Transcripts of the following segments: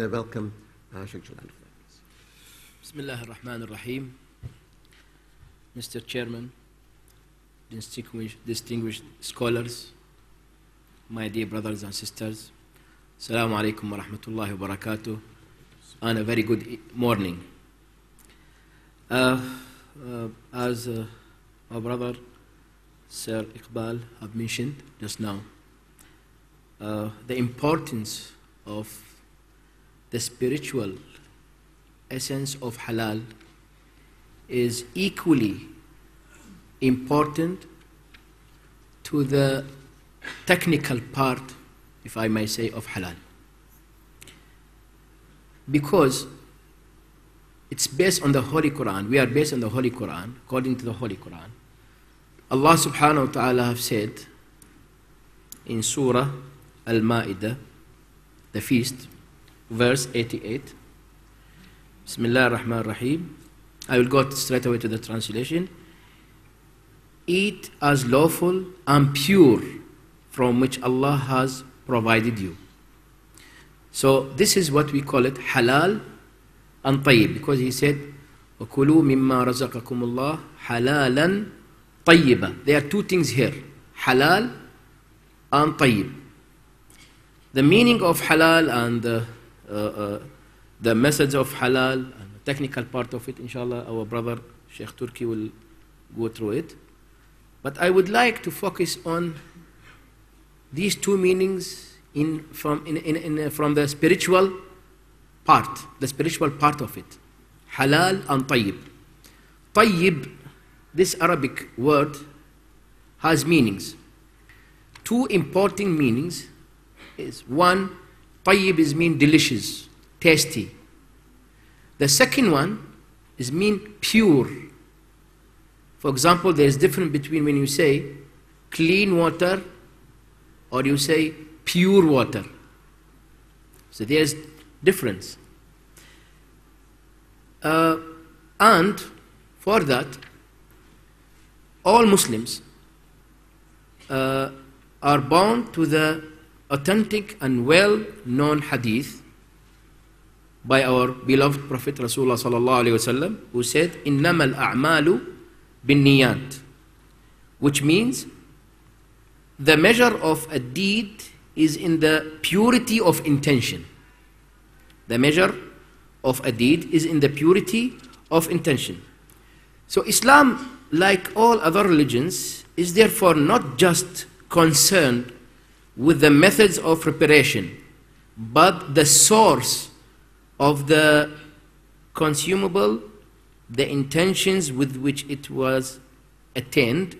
welcome Shaykh Maulana. Bismillah ar-Rahman ar-Rahim. Mr. Chairman, distinguished scholars, my dear brothers and sisters, Assalamu alaikum wa rahmatullahi wa barakatuh, and a very good morning. As our brother Sir Iqbal have mentioned just now, the importance of the spiritual essence of halal is equally important to the technical part, if I may say, of halal. Because it's based on the Holy Quran. We are based on the Holy Quran, according to the Holy Quran. Allah subhanahu wa ta'ala have said in Surah Al-Ma'idah, the feast, verse 88, Bismillah ar-Rahman ar-Rahim. I will go straight away to the translation. Eat as lawful and pure from which Allah has provided you. So this is what we call it, halal and tayyib, because he said, وَكُلُوا مِمَّا رَزَقَكُمُ اللَّهُ حَلَالًا طَيِّبًا. There are two things here, halal and tayyib. The meaning of halal and the methods of halal and the technical part of it, inshallah, our brother Sheikh Turki will go through it. But I would like to focus on these two meanings from the spiritual part of it, halal and tayyib. Tayyib, this Arabic word, has meanings. Two important meanings is, one, tayyib is mean delicious, tasty. The second one is mean pure. For example, there is difference between when you say clean water or you say pure water. So there is difference. And for that, all Muslims are bound to the authentic and well-known hadith by our beloved Prophet Rasulullah sallallahu alaihi wasallam, who said, "Innamal a'malu binniyat," which means the measure of a deed is in the purity of intention. The measure of a deed is in the purity of intention. So Islam, like all other religions, is therefore not just concerned with the methods of preparation, but the source of the consumable, the intentions with which it was attained,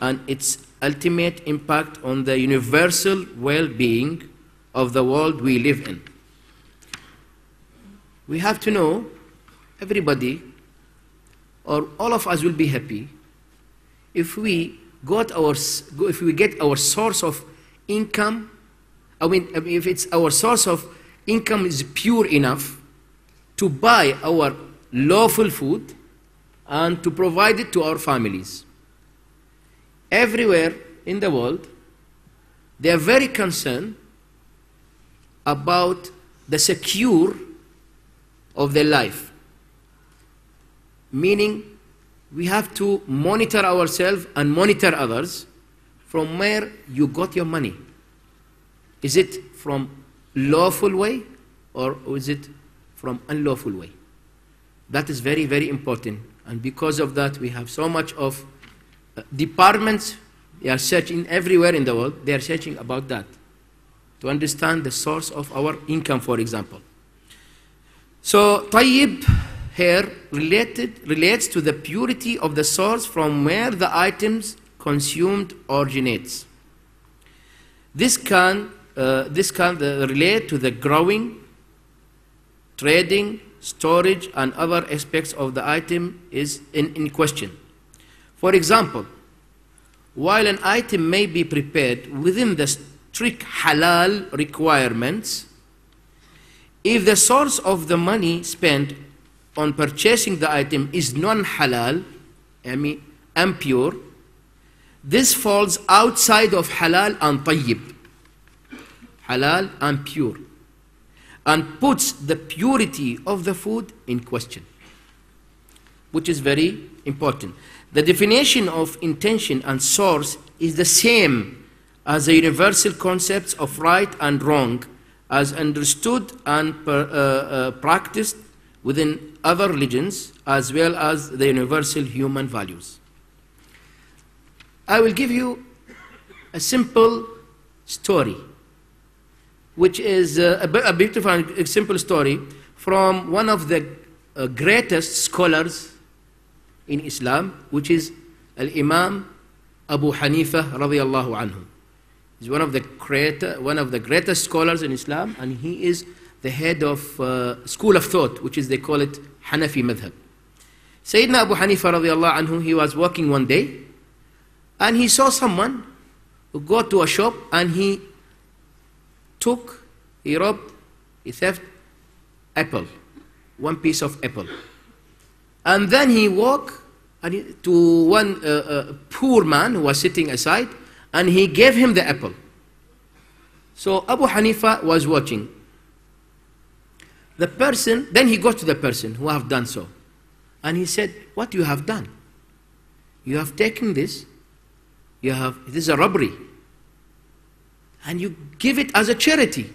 and its ultimate impact on the universal well-being of the world we live in. We have to know, everybody, or all of us will be happy if we get our source of income. If it's our source of income is pure enough to buy our lawful food and to provide it to our families. Everywhere in the world, they are very concerned about the secure of their life. Meaning, we have to monitor ourselves and monitor others from where you got your money. Is it from lawful way or is it from unlawful way? That is very, very important. And because of that, we have so much of departments. They are searching everywhere in the world. They are searching about that to understand the source of our income, for example. So tayyib here relates to the purity of the source from where the items consumed originates. This can relate to the growing, trading, storage, and other aspects of the item is in question. For example, while an item may be prepared within the strict halal requirements, if the source of the money spent on purchasing the item is non-halal, impure, this falls outside of halal and tayyib, halal and pure. and puts the purity of the food in question, which is very important. The definition of intention and source is the same as the universal concepts of right and wrong as understood and practiced within other religions, as well as the universal human values. I will give you a simple story, which is a beautiful and simple story from one of the greatest scholars in Islam, which is Al-Imam Abu Hanifa radiyallahu anhu. He's one of the greatest scholars in Islam, and he is the head of school of thought, which is, they call it Hanafi madhab. Sayyidina Abu Hanifa radiyallahu anhu, he was walking one day, and he saw someone who go to a shop, and he robbed, he theft apple, one piece of apple. And then he walked to one poor man who was sitting aside, and he gave him the apple. So Abu Hanifa was watching. Then he got to the person who have done so. And he said, what you have done? You have taken this, this is a robbery. And you give it as a charity.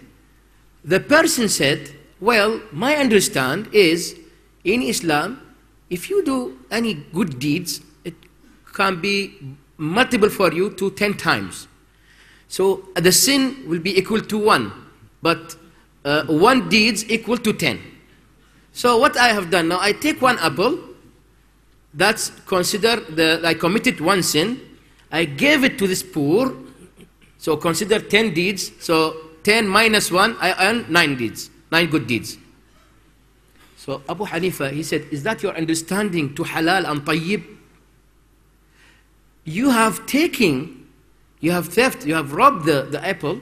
The person said, well, my understand is, in Islam, if you do any good deeds, it can be multiple for you to 10 times. So the sin will be equal to 1, but 1 deeds equal to 10. So what I have done now, I take 1 apple, that's considered I committed 1 sin, I gave it to this poor, so consider 10 deeds, so 10 minus 1, I earn 9 deeds, 9 good deeds. So Abu Hanifa, he said, is that your understanding to halal and tayyib? You have taken, you have theft, you have robbed the apple,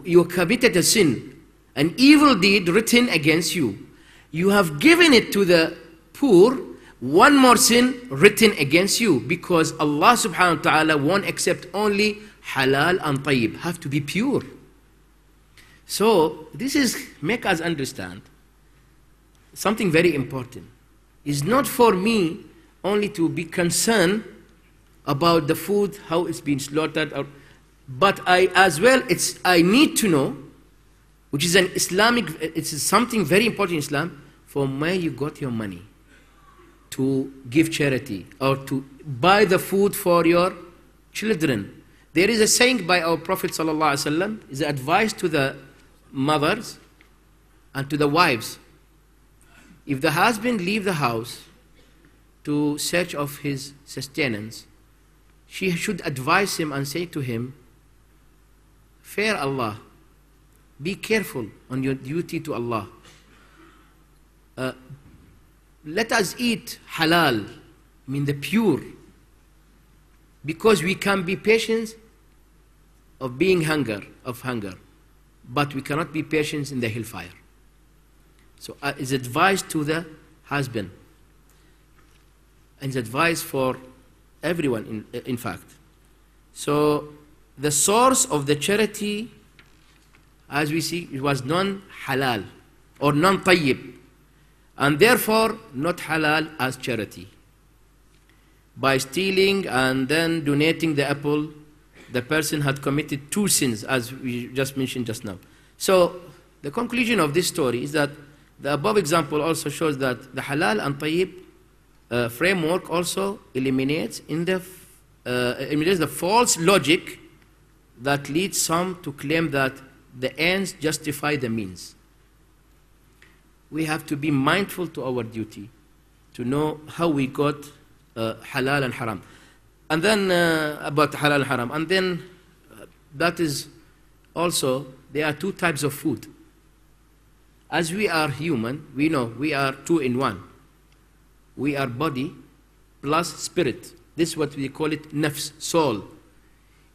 you committed a sin, an evil deed written against you. You have given it to the poor, 1 more sin written against you, because Allah subhanahu wa ta'ala won't accept only halal and tayyib, have to be pure. So this is make us understand something very important. It's not for me only to be concerned about the food, how it's been slaughtered, but I need to know, which is an Islamic, it's something very important in Islam, from where you got your money to give charity or to buy the food for your children. There is a saying by our Prophet ﷺ, is advice to the mothers and to the wives. If the husband leave the house to search of his sustenance, she should advise him and say to him, fear Allah, be careful on your duty to Allah. Let us eat halal, mean the pure, because we can be patient of being hunger, but we cannot be patient in the hellfire. So it's advice to the husband, and it's advice for everyone in fact. So the source of the charity, as we see, it was non-halal or non-tayyib, and therefore not halal as charity. By stealing and then donating the apple, the person had committed 2 sins, as we just mentioned just now. So the conclusion of this story is that the above example also shows that the halal and tayyib framework also eliminates the false logic that leads some to claim that the ends justify the means. We have to be mindful to our duty to know how we got halal and haram. And then about halal and haram. And then that is also, there are 2 types of food. As we are human, we know we are 2 in 1. We are body plus spirit. This is what we call it nafs, soul.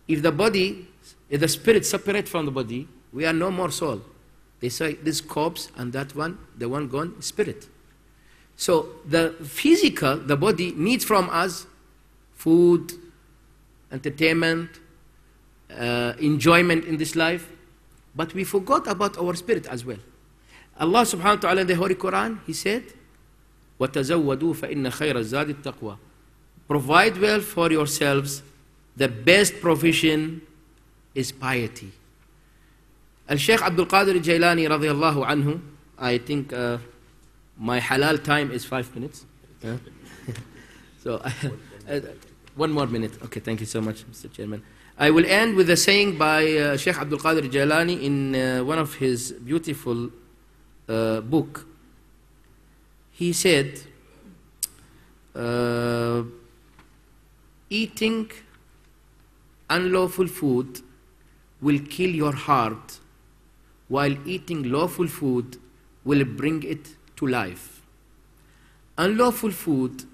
If the spirit separate from the body, we are no more soul. They say this corpse and that one, the one gone, spirit. So the physical, the body needs from us food, entertainment, enjoyment in this life. But we forgot about our spirit as well. Allah subhanahu wa ta'ala in the Holy Quran, He said, وَتَزَوَّدُوا فَإِنَّ خَيْرَ الزَّادِ التَّقْوَى. Provide well for yourselves. The best provision is piety. Al-Shaykh Abdul Qadir Al-Jailani radiyallahu anhu, I think my halal time is 5 minutes. So, 1 more minute. Okay, thank you so much, Mr. Chairman. I will end with a saying by Shaykh Abdul Qadir Al-Jailani in one of his beautiful book. He said, eating unlawful food will kill your heart, while eating lawful food will bring it to life. Unlawful food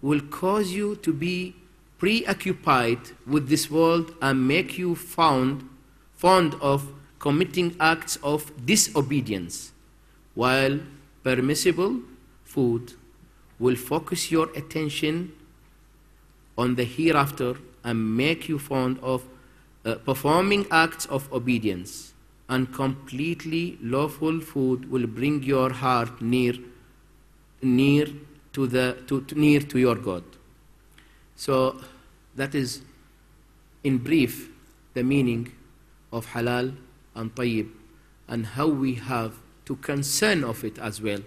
will cause you to be preoccupied with this world and make you fond of committing acts of disobedience, while permissible food will focus your attention on the hereafter and make you fond of performing acts of obedience. And completely lawful food will bring your heart near to your God. So that is, in brief, the meaning of halal and tayyib, and how we have to concern of it as well,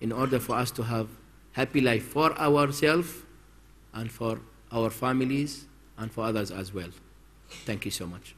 in order for us to have happy life for ourselves and for our families and for others as well. Thank you so much.